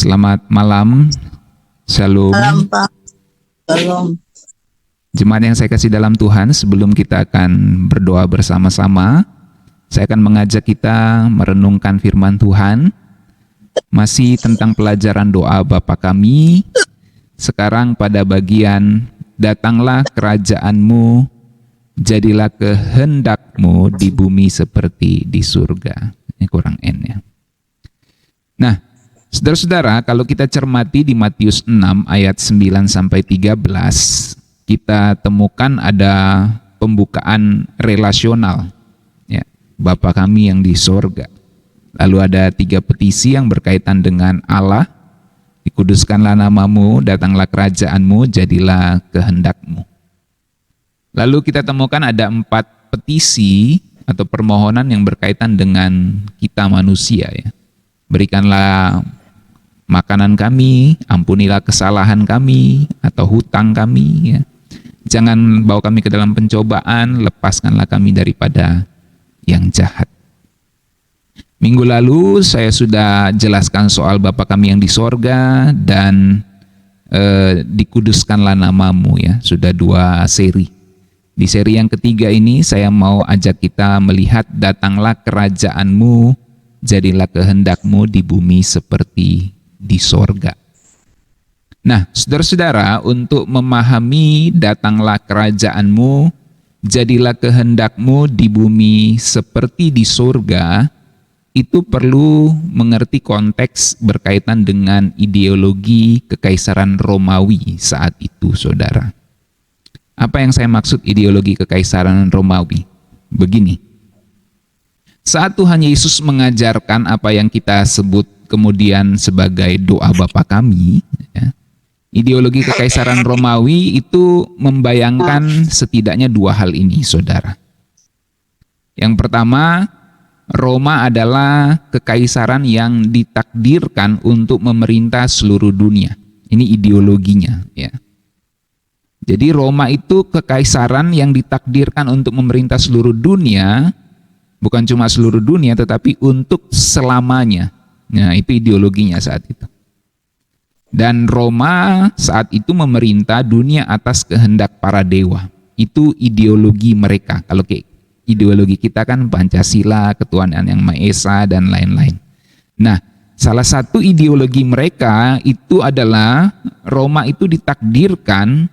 Selamat malam, Shalom. Malam Pak, Shalom. Jemaat yang saya kasih dalam Tuhan, sebelum kita akan berdoa bersama-sama, saya akan mengajak kita merenungkan firman Tuhan, masih tentang pelajaran doa Bapa kami. Sekarang pada bagian, datanglah kerajaan-Mu, jadilah kehendak-Mu di bumi seperti di surga. Ini kurang N ya. Nah, saudara-saudara, kalau kita cermati di Matius 6 ayat 9 sampai 13, kita temukan ada pembukaan relasional, ya, Bapa kami yang di sorga. Lalu ada 3 petisi yang berkaitan dengan Allah, dikuduskanlah namamu, datanglah kerajaanmu, jadilah kehendak-Mu. Lalu kita temukan ada 4 petisi atau permohonan yang berkaitan dengan kita manusia, ya. Berikanlah makanan kami, ampunilah kesalahan kami atau hutang kami, ya. Jangan bawa kami ke dalam pencobaan, lepaskanlah kami daripada yang jahat. Minggu lalu saya sudah jelaskan soal Bapa kami yang di sorga dan dikuduskanlah namamu, ya. Sudah 2 seri. Di seri yang ketiga ini saya mau ajak kita melihat datanglah kerajaanmu, jadilah kehendak-Mu di bumi seperti di sorga. Nah, saudara-saudara, untuk memahami datanglah kerajaan-Mu, jadilah kehendak-Mu di bumi seperti di sorga, itu perlu mengerti konteks berkaitan dengan ideologi kekaisaran Romawi saat itu, saudara. Apa yang saya maksud ideologi kekaisaran Romawi? Begini, saat Tuhan Yesus mengajarkan apa yang kita sebut kemudian sebagai doa Bapa kami, ya, ideologi kekaisaran Romawi itu membayangkan setidaknya 2 hal ini, saudara. Yang pertama, Roma adalah kekaisaran yang ditakdirkan untuk memerintah seluruh dunia. Ini ideologinya, ya. Jadi Roma itu kekaisaran yang ditakdirkan untuk memerintah seluruh dunia, bukan cuma seluruh dunia tetapi untuk selamanya. Nah, itu ideologinya saat itu. Dan Roma saat itu memerintah dunia atas kehendak para dewa. Itu ideologi mereka. Kalau kayak ideologi kita kan Pancasila, ketuhanan yang Maha Esa dan lain-lain. Nah, salah satu ideologi mereka itu adalah Roma itu ditakdirkan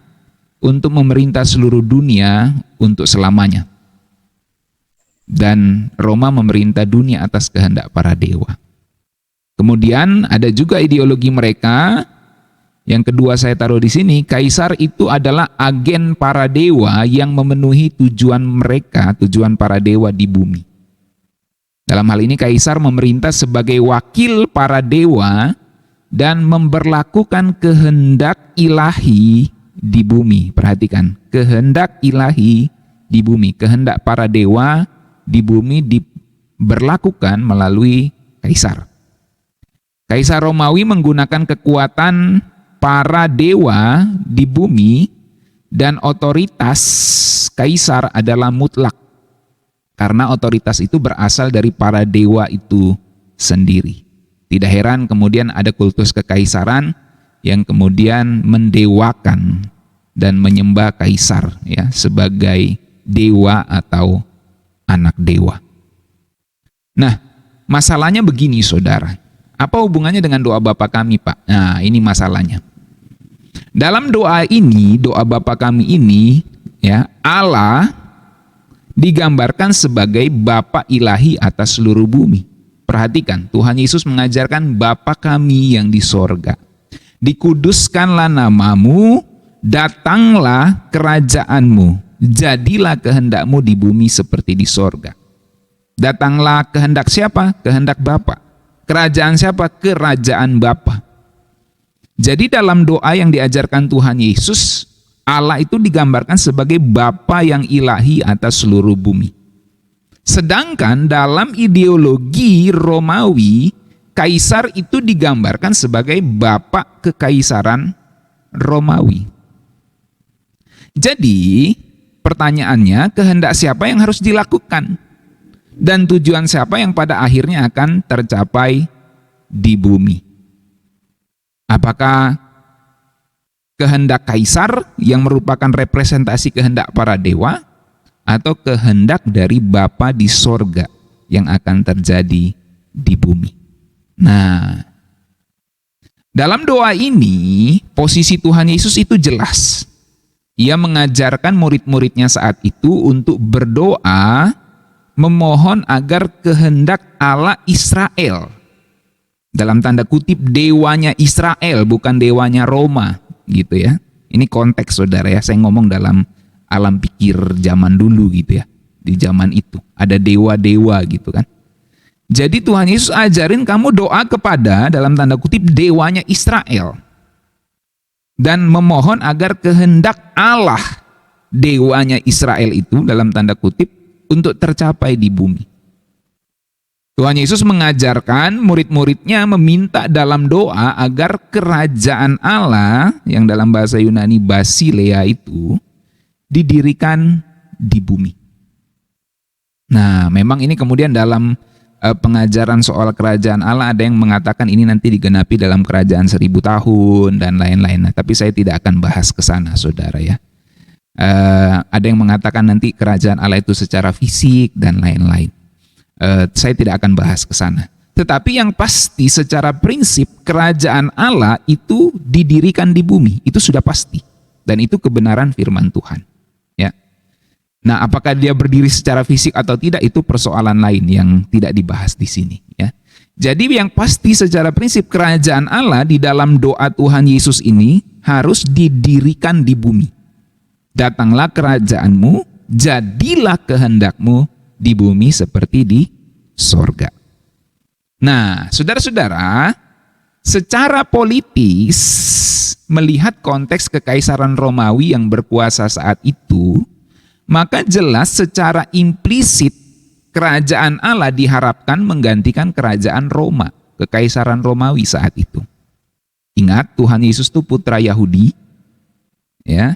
untuk memerintah seluruh dunia untuk selamanya. Dan Roma memerintah dunia atas kehendak para dewa. Kemudian ada juga ideologi mereka, yang kedua saya taruh di sini, kaisar itu adalah agen para dewa yang memenuhi tujuan mereka, tujuan para dewa di bumi. Dalam hal ini kaisar memerintah sebagai wakil para dewa dan memberlakukan kehendak ilahi di bumi. Perhatikan, kehendak ilahi di bumi, kehendak para dewa di bumi diberlakukan melalui kaisar. Kaisar Romawi menggunakan kekuatan para dewa di bumi dan otoritas kaisar adalah mutlak. Karena otoritas itu berasal dari para dewa itu sendiri. Tidak heran kemudian ada kultus kekaisaran yang kemudian mendewakan dan menyembah kaisar, ya, sebagai dewa atau anak dewa. Nah, masalahnya begini, saudara. Apa hubungannya dengan doa Bapa kami, Pak? Nah, ini masalahnya. Dalam doa ini, doa Bapa kami ini, ya, Allah digambarkan sebagai Bapa ilahi atas seluruh bumi. Perhatikan, Tuhan Yesus mengajarkan Bapa kami yang di sorga. Dikuduskanlah namamu, datanglah kerajaanmu, jadilah kehendak-Mu di bumi seperti di sorga. Datanglah kehendak siapa? Kehendak Bapa. Kerajaan siapa? Kerajaan Bapa. Jadi dalam doa yang diajarkan Tuhan Yesus, Allah itu digambarkan sebagai Bapa yang ilahi atas seluruh bumi. Sedangkan dalam ideologi Romawi, kaisar itu digambarkan sebagai bapak kekaisaran Romawi. Jadi, pertanyaannya, kehendak siapa yang harus dilakukan? Dan tujuan siapa yang pada akhirnya akan tercapai di bumi? Apakah kehendak kaisar yang merupakan representasi kehendak para dewa, atau kehendak dari Bapa di sorga yang akan terjadi di bumi? Nah, dalam doa ini posisi Tuhan Yesus itu jelas. Ia mengajarkan murid-muridnya saat itu untuk berdoa memohon agar kehendak Allah Israel, dalam tanda kutip dewanya Israel, bukan dewanya Roma, gitu ya. Ini konteks saudara ya, saya ngomong dalam alam pikir zaman dulu gitu ya. Di zaman itu ada dewa-dewa gitu kan. Jadi Tuhan Yesus ajarin kamu doa kepada, dalam tanda kutip, dewanya Israel, dan memohon agar kehendak Allah dewanya Israel itu, dalam tanda kutip, untuk tercapai di bumi. Tuhan Yesus mengajarkan murid-muridnya meminta dalam doa agar kerajaan Allah, yang dalam bahasa Yunani Basileia itu, didirikan di bumi. Nah, memang ini kemudian dalam pengajaran soal kerajaan Allah ada yang mengatakan ini nanti digenapi dalam kerajaan 1000 tahun dan lain-lain. Nah, tapi saya tidak akan bahas ke sana, saudara ya. Ada yang mengatakan nanti kerajaan Allah itu secara fisik dan lain-lain. Saya tidak akan bahas ke sana. Tetapi yang pasti secara prinsip kerajaan Allah itu didirikan di bumi, itu sudah pasti. Dan itu kebenaran firman Tuhan. Ya. Nah, apakah dia berdiri secara fisik atau tidak itu persoalan lain yang tidak dibahas di sini. Ya. Jadi yang pasti secara prinsip kerajaan Allah di dalam doa Tuhan Yesus ini harus didirikan di bumi. Datanglah kerajaanmu, jadilah kehendakmu di bumi seperti di sorga. Nah, saudara-saudara, secara politis melihat konteks kekaisaran Romawi yang berkuasa saat itu, maka jelas secara implisit kerajaan Allah diharapkan menggantikan kerajaan Roma, kekaisaran Romawi saat itu. Ingat, Tuhan Yesus itu putra Yahudi, ya.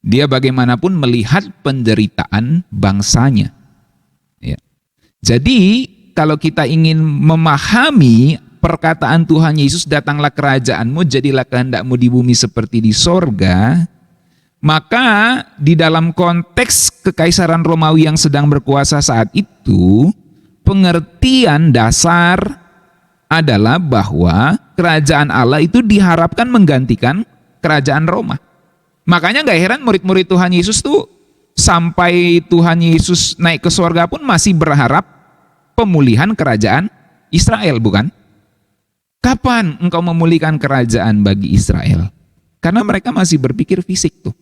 Dia bagaimanapun melihat penderitaan bangsanya. Ya. Jadi kalau kita ingin memahami perkataan Tuhan Yesus, datanglah kerajaanmu, jadilah kehendakmu di bumi seperti di sorga, maka di dalam konteks kekaisaran Romawi yang sedang berkuasa saat itu, pengertian dasar adalah bahwa kerajaan Allah itu diharapkan menggantikan kerajaan Roma. Makanya gak heran murid-murid Tuhan Yesus tuh sampai Tuhan Yesus naik ke surga pun masih berharap pemulihan kerajaan Israel, bukan? Kapan engkau memulihkan kerajaan bagi Israel? Karena mereka masih berpikir fisik tuh.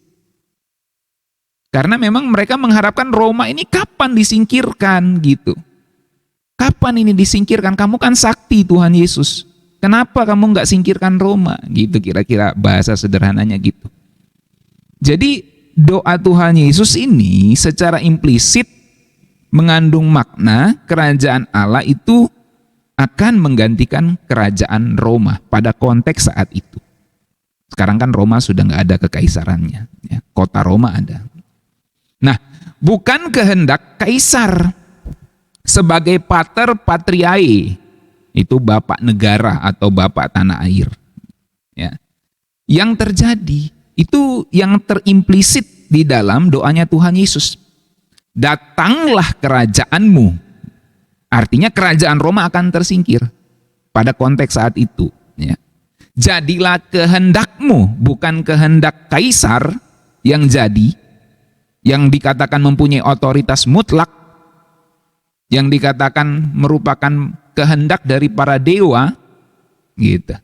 Karena memang mereka mengharapkan Roma ini kapan disingkirkan gitu. Kapan ini disingkirkan? Kamu kan sakti Tuhan Yesus. Kenapa kamu nggak singkirkan Roma? Gitu kira-kira bahasa sederhananya gitu. Jadi doa Tuhan Yesus ini secara implisit mengandung makna kerajaan Allah itu akan menggantikan kerajaan Roma pada konteks saat itu. Sekarang kan Roma sudah nggak ada kekaisarannya, ya, kota Roma ada. Nah, bukan kehendak kaisar sebagai pater patriae, itu bapak negara atau bapak tanah air. Ya. Yang terjadi itu yang terimplisit di dalam doanya Tuhan Yesus. Datanglah kerajaanmu. Artinya kerajaan Roma akan tersingkir pada konteks saat itu. Ya. Jadilah kehendakmu, bukan kehendak kaisar yang jadi, yang dikatakan mempunyai otoritas mutlak, yang dikatakan merupakan kehendak dari para dewa, gitu.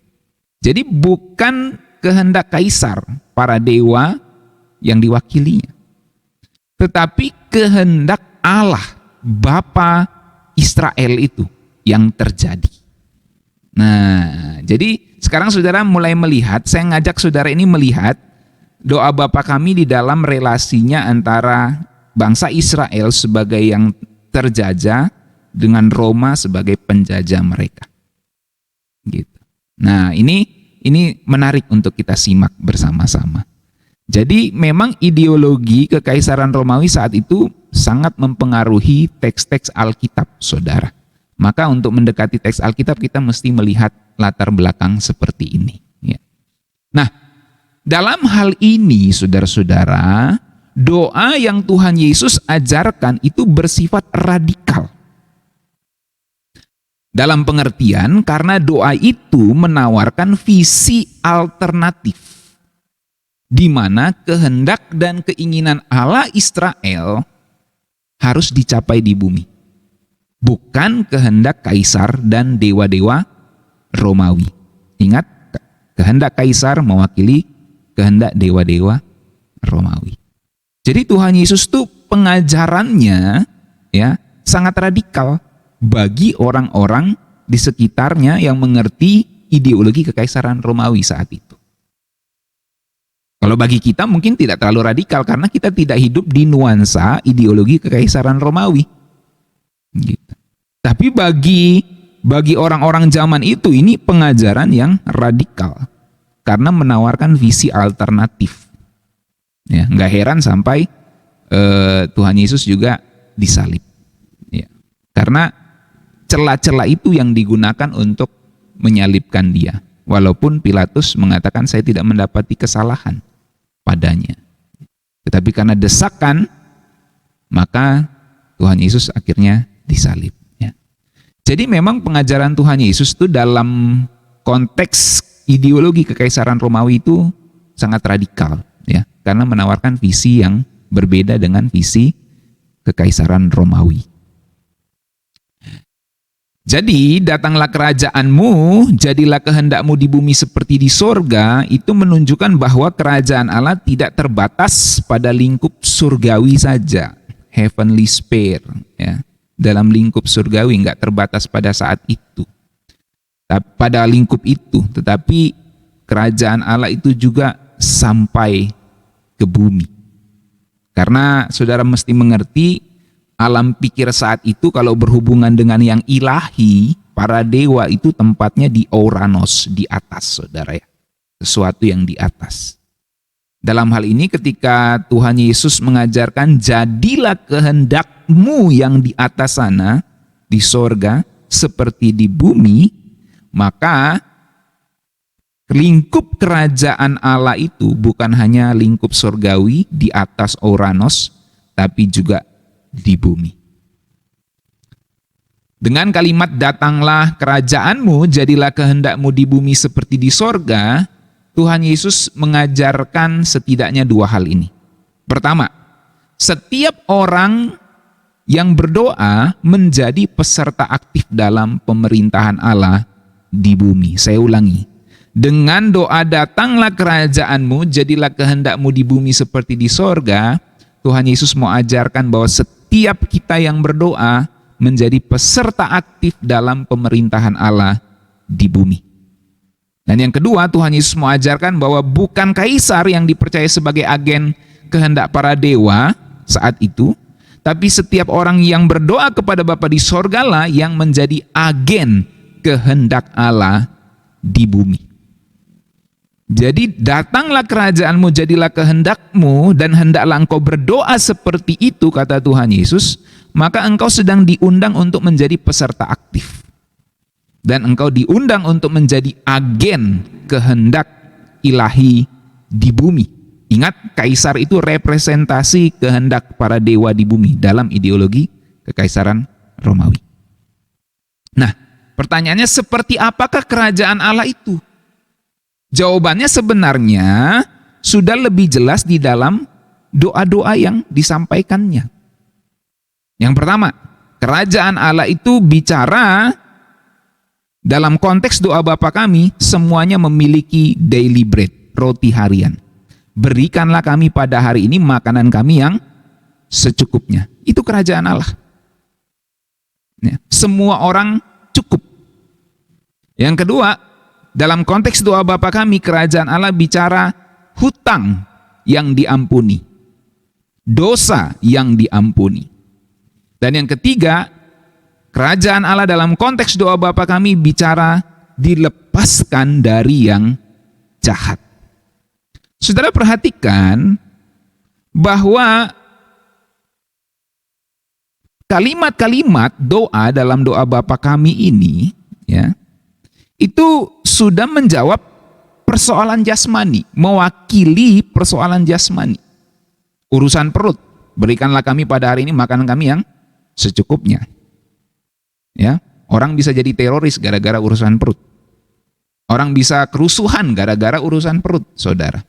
Jadi bukan kehendak kaisar, para dewa yang diwakilinya, tetapi kehendak Allah, Bapa Israel itu yang terjadi. Nah, jadi sekarang saudara mulai melihat, saya ngajak saudara ini melihat doa Bapa kami di dalam relasinya antara bangsa Israel sebagai yang terjajah dengan Roma sebagai penjajah mereka. Gitu. Nah, ini menarik untuk kita simak bersama-sama. Jadi memang ideologi kekaisaran Romawi saat itu sangat mempengaruhi teks-teks Alkitab, saudara. Maka untuk mendekati teks Alkitab kita mesti melihat latar belakang seperti ini. Nah, dalam hal ini saudara-saudara, doa yang Tuhan Yesus ajarkan itu bersifat radikal. Dalam pengertian, karena doa itu menawarkan visi alternatif, di mana kehendak dan keinginan Allah Israel harus dicapai di bumi, bukan kehendak kaisar dan dewa-dewa Romawi. Ingat, kehendak kaisar mewakili kehendak dewa-dewa Romawi. Jadi Tuhan Yesus tuh pengajarannya ya sangat radikal bagi orang-orang di sekitarnya yang mengerti ideologi kekaisaran Romawi saat itu. Kalau bagi kita mungkin tidak terlalu radikal karena kita tidak hidup di nuansa ideologi kekaisaran Romawi. Gitu. Tapi bagi orang-orang zaman itu ini pengajaran yang radikal karena menawarkan visi alternatif. Ya, nggak heran sampai Tuhan Yesus juga disalib. Ya, karena celah-celah itu yang digunakan untuk menyalibkan dia. Walaupun Pilatus mengatakan saya tidak mendapati kesalahan padanya. Tetapi karena desakan, maka Tuhan Yesus akhirnya disalib. Ya. Jadi memang pengajaran Tuhan Yesus itu dalam konteks ideologi kekaisaran Romawi itu sangat radikal, ya, karena menawarkan visi yang berbeda dengan visi kekaisaran Romawi. Jadi datanglah kerajaanmu, jadilah kehendakmu di bumi seperti di sorga, itu menunjukkan bahwa kerajaan Allah tidak terbatas pada lingkup surgawi saja, heavenly sphere, ya. Dalam lingkup surgawi nggak terbatas pada saat itu, pada lingkup itu, tetapi kerajaan Allah itu juga sampai ke bumi. Karena saudara mesti mengerti, alam pikir saat itu kalau berhubungan dengan yang ilahi, para dewa itu tempatnya di Ouranos, di atas, saudara ya. Sesuatu yang di atas. Dalam hal ini ketika Tuhan Yesus mengajarkan jadilah kehendakmu yang di atas sana, di sorga, seperti di bumi, maka lingkup kerajaan Allah itu bukan hanya lingkup surgawi di atas Ouranos, tapi juga di bumi. Dengan kalimat datanglah kerajaanmu, jadilah kehendakmu di bumi seperti di sorga, Tuhan Yesus mengajarkan setidaknya dua hal ini. Pertama, setiap orang yang berdoa menjadi peserta aktif dalam pemerintahan Allah di bumi. Saya ulangi, dengan doa datanglah kerajaanmu, jadilah kehendakmu di bumi seperti di sorga, Tuhan Yesus mau ajarkan bahwa setiap kita yang berdoa menjadi peserta aktif dalam pemerintahan Allah di bumi. Dan yang kedua, Tuhan Yesus mau ajarkan bahwa bukan kaisar yang dipercaya sebagai agen kehendak para dewa saat itu, tapi setiap orang yang berdoa kepada Bapa di sorgalah yang menjadi agen kehendak Allah di bumi. Jadi datanglah kerajaanmu, jadilah kehendakmu, dan hendaklah engkau berdoa seperti itu, kata Tuhan Yesus, maka engkau sedang diundang untuk menjadi peserta aktif. Dan engkau diundang untuk menjadi agen kehendak ilahi di bumi. Ingat, kaisar itu representasi kehendak para dewa di bumi dalam ideologi kekaisaran Romawi. Nah, pertanyaannya seperti apakah kerajaan Allah itu? Jawabannya sebenarnya sudah lebih jelas di dalam doa-doa yang disampaikannya. Yang pertama, kerajaan Allah itu bicara dalam konteks doa Bapa kami, semuanya memiliki daily bread, roti harian. Berikanlah kami pada hari ini makanan kami yang secukupnya. Itu kerajaan Allah. Ya, semua orang cukup. Yang kedua, dalam konteks doa Bapa kami, kerajaan Allah bicara hutang yang diampuni, dosa yang diampuni. Dan yang ketiga, kerajaan Allah dalam konteks doa Bapa kami bicara dilepaskan dari yang jahat. Saudara perhatikan bahwa kalimat-kalimat doa dalam doa Bapa kami ini, ya, itu sudah menjawab persoalan jasmani, mewakili persoalan jasmani. Urusan perut, berikanlah kami pada hari ini makanan kami yang secukupnya. Ya, orang bisa jadi teroris gara-gara urusan perut. Orang bisa kerusuhan gara-gara urusan perut, saudara.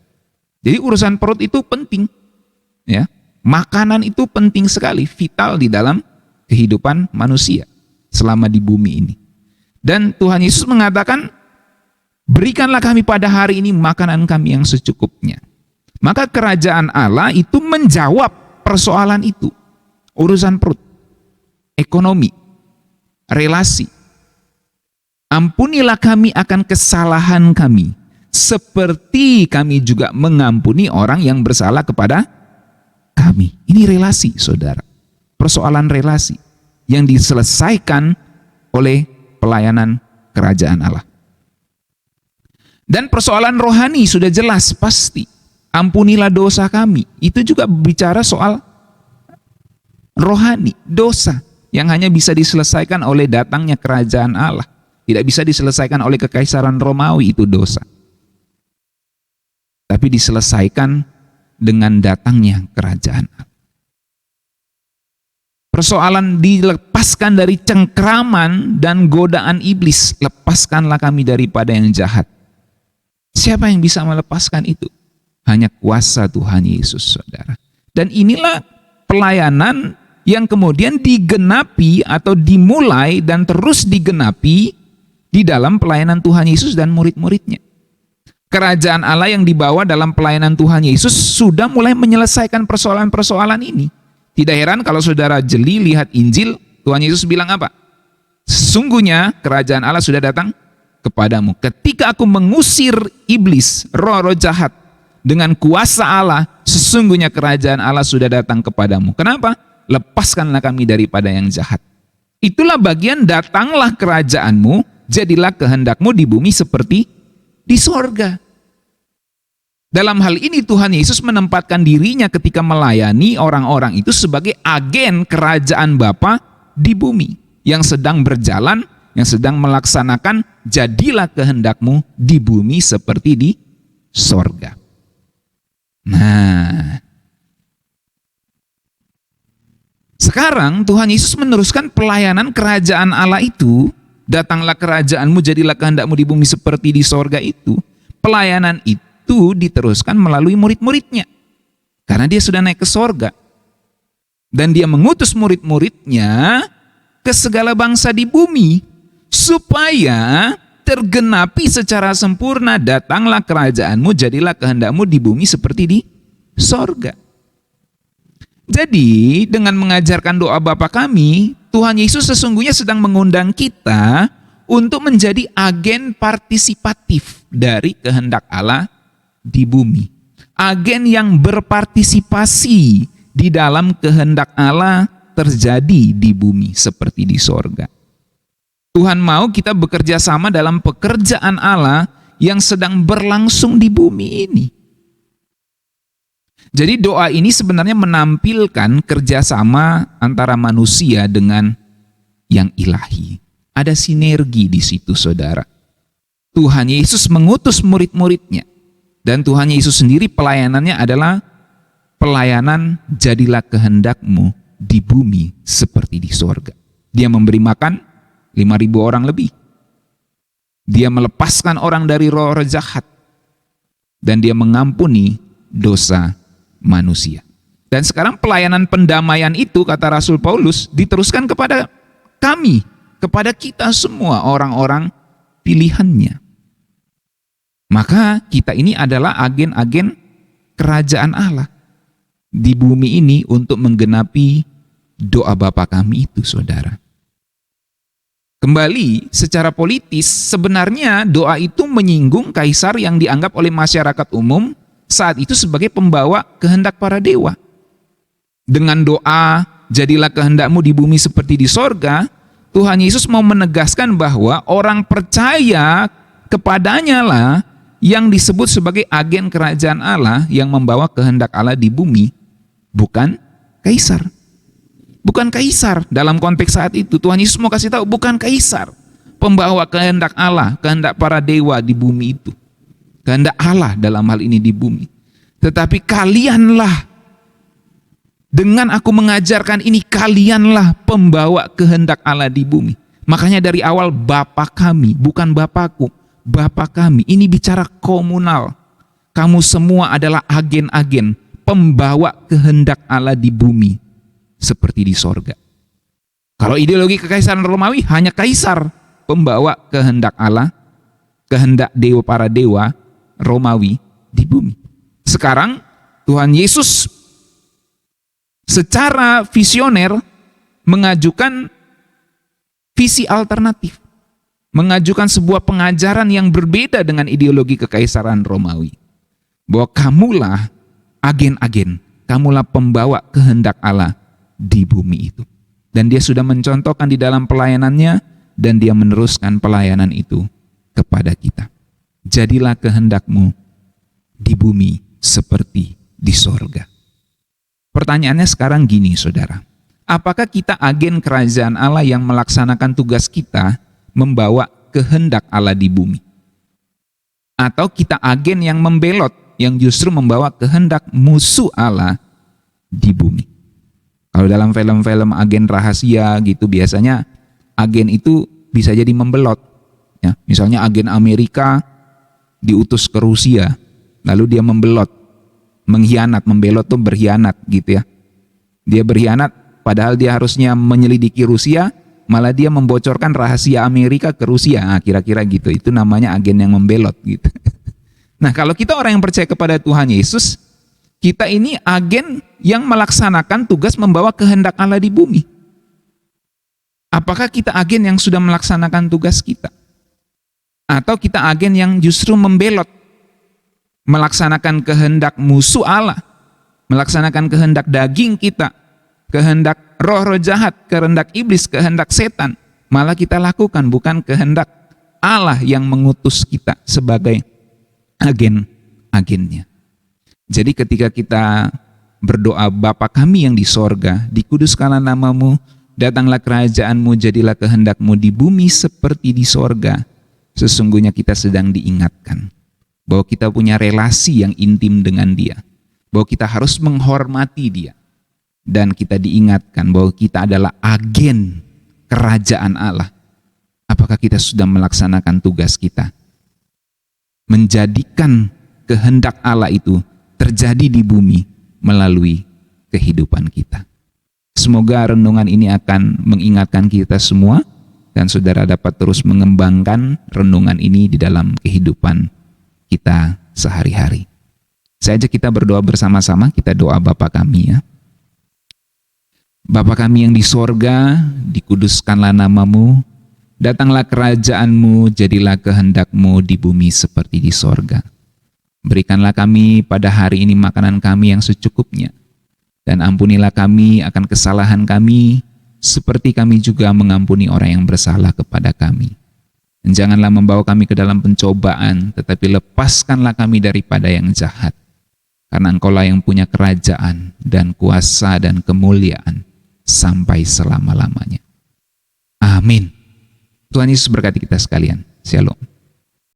Jadi urusan perut itu penting. Ya, makanan itu penting sekali, vital di dalam kehidupan manusia selama di bumi ini. Dan Tuhan Yesus mengatakan, berikanlah kami pada hari ini makanan kami yang secukupnya. Maka kerajaan Allah itu menjawab persoalan itu. Urusan perut, ekonomi, relasi. Ampunilah kami akan kesalahan kami, seperti kami juga mengampuni orang yang bersalah kepada kami. Ini relasi, saudara. Persoalan relasi yang diselesaikan oleh pelayanan kerajaan Allah. Dan persoalan rohani sudah jelas pasti. Ampunilah dosa kami. Itu juga bicara soal rohani, dosa yang hanya bisa diselesaikan oleh datangnya kerajaan Allah. Tidak bisa diselesaikan oleh kekaisaran Romawi, itu dosa. Tapi diselesaikan dengan datangnya kerajaan Allah. Persoalan dilepaskan dari cengkraman dan godaan iblis. Lepaskanlah kami daripada yang jahat. Siapa yang bisa melepaskan itu? Hanya kuasa Tuhan Yesus, saudara. Dan inilah pelayanan yang kemudian digenapi atau dimulai dan terus digenapi di dalam pelayanan Tuhan Yesus dan murid-muridnya. Kerajaan Allah yang dibawa dalam pelayanan Tuhan Yesus sudah mulai menyelesaikan persoalan-persoalan ini. Tidak heran kalau saudara jeli lihat Injil, Tuhan Yesus bilang apa? Sesungguhnya kerajaan Allah sudah datang kepadamu. Ketika aku mengusir iblis, roh-roh jahat dengan kuasa Allah, sesungguhnya kerajaan Allah sudah datang kepadamu. Kenapa? Lepaskanlah kami daripada yang jahat. Itulah bagian datanglah kerajaanmu, jadilah kehendakmu di bumi seperti di sorga. Dalam hal ini Tuhan Yesus menempatkan dirinya ketika melayani orang-orang itu sebagai agen kerajaan Bapa di bumi yang sedang berjalan, yang sedang melaksanakan jadilah kehendakmu di bumi seperti di sorga. Nah, sekarang Tuhan Yesus meneruskan pelayanan kerajaan Allah itu. Datanglah kerajaanmu, jadilah kehendakmu di bumi seperti di sorga itu. Pelayanan itu diteruskan melalui murid-muridnya. Karena dia sudah naik ke sorga. Dan dia mengutus murid-muridnya ke segala bangsa di bumi. Supaya tergenapi secara sempurna, datanglah kerajaanmu, jadilah kehendakmu di bumi seperti di sorga. Jadi dengan mengajarkan doa Bapa kami, Tuhan Yesus sesungguhnya sedang mengundang kita untuk menjadi agen partisipatif dari kehendak Allah di bumi. Agen yang berpartisipasi di dalam kehendak Allah terjadi di bumi seperti di sorga. Tuhan mau kita bekerja sama dalam pekerjaan Allah yang sedang berlangsung di bumi ini. Jadi doa ini sebenarnya menampilkan kerjasama antara manusia dengan yang ilahi. Ada sinergi di situ, saudara. Tuhan Yesus mengutus murid-muridnya. Dan Tuhan Yesus sendiri pelayanannya adalah pelayanan jadilah kehendakmu di bumi seperti di sorga. Dia memberi makan 5.000 orang lebih. Dia melepaskan orang dari roh-roh jahat. Dan dia mengampuni dosa manusia. Dan sekarang pelayanan pendamaian itu, kata Rasul Paulus, diteruskan kepada kami, kepada kita semua orang-orang pilihannya. Maka kita ini adalah agen-agen kerajaan Allah di bumi ini untuk menggenapi doa Bapa kami itu, saudara. Kembali secara politis, sebenarnya doa itu menyinggung kaisar yang dianggap oleh masyarakat umum saat itu sebagai pembawa kehendak para dewa. Dengan doa, jadilah kehendakmu di bumi seperti di sorga, Tuhan Yesus mau menegaskan bahwa orang percaya kepadanya lah yang disebut sebagai agen kerajaan Allah yang membawa kehendak Allah di bumi, bukan kaisar. Bukan kaisar dalam konteks saat itu. Tuhan Yesus mau kasih tahu, bukan kaisar pembawa kehendak Allah, kehendak para dewa di bumi itu. kehendak Allah dalam hal ini di bumi. Tetapi kalianlah, dengan aku mengajarkan ini, kalianlah pembawa kehendak Allah di bumi. Makanya dari awal Bapa kami, bukan Bapakku, Bapa kami. Ini bicara komunal. Kamu semua adalah agen-agen pembawa kehendak Allah di bumi seperti di sorga. Kalau ideologi kekaisaran Romawi, hanya kaisar pembawa kehendak Allah, kehendak dewa para dewa Romawi di bumi. Sekarang Tuhan Yesus secara visioner mengajukan visi alternatif, mengajukan sebuah pengajaran yang berbeda dengan ideologi kekaisaran Romawi. Bahwa kamulah agen-agen, kamulah pembawa kehendak Allah di bumi itu. Dan dia sudah mencontohkan di dalam pelayanannya, dan dia meneruskan pelayanan itu kepada kita. Jadilah kehendakmu di bumi seperti di sorga. Pertanyaannya sekarang gini, saudara. Apakah kita agen kerajaan Allah yang melaksanakan tugas kita membawa kehendak Allah di bumi? Atau kita agen yang membelot, yang justru membawa kehendak musuh Allah di bumi? Kalau dalam film-film agen rahasia gitu, biasanya agen itu bisa jadi membelot. Ya, misalnya agen Amerika diutus ke Rusia, lalu dia membelot, mengkhianat. Membelot tuh berkhianat gitu ya. Dia berkhianat padahal dia harusnya menyelidiki Rusia, malah dia membocorkan rahasia Amerika ke Rusia. Nah, kira-kira gitu. Itu namanya agen yang membelot gitu. Nah, kalau kita orang yang percaya kepada Tuhan Yesus, kita ini agen yang melaksanakan tugas membawa kehendak Allah di bumi. Apakah kita agen yang sudah melaksanakan tugas kita? Atau kita agen yang justru membelot, melaksanakan kehendak musuh Allah, melaksanakan kehendak daging kita, kehendak roh-roh jahat, kehendak iblis, kehendak setan, malah kita lakukan bukan kehendak Allah yang mengutus kita sebagai agen-agennya. Jadi ketika kita berdoa, Bapa kami yang di sorga, dikuduskanlah namamu, datanglah kerajaanmu, jadilah kehendakmu di bumi seperti di sorga. Sesungguhnya kita sedang diingatkan bahwa kita punya relasi yang intim dengan Dia, bahwa kita harus menghormati Dia, dan kita diingatkan bahwa kita adalah agen kerajaan Allah. Apakah kita sudah melaksanakan tugas kita? Menjadikan kehendak Allah itu terjadi di bumi melalui kehidupan kita. Semoga renungan ini akan mengingatkan kita semua, dan saudara dapat terus mengembangkan renungan ini di dalam kehidupan kita sehari-hari. Saya ajak kita berdoa bersama-sama. Kita doa Bapa kami, ya. Bapa kami yang di sorga, dikuduskanlah namamu, datanglah kerajaanmu, jadilah kehendakmu di bumi seperti di sorga. Berikanlah kami pada hari ini makanan kami yang secukupnya, dan ampunilah kami akan kesalahan kami, seperti kami juga mengampuni orang yang bersalah kepada kami. Dan janganlah membawa kami ke dalam pencobaan, tetapi lepaskanlah kami daripada yang jahat. Karena Engkaulah yang punya kerajaan dan kuasa dan kemuliaan sampai selama-lamanya. Amin. Tuhan Yesus berkati kita sekalian. Shalom.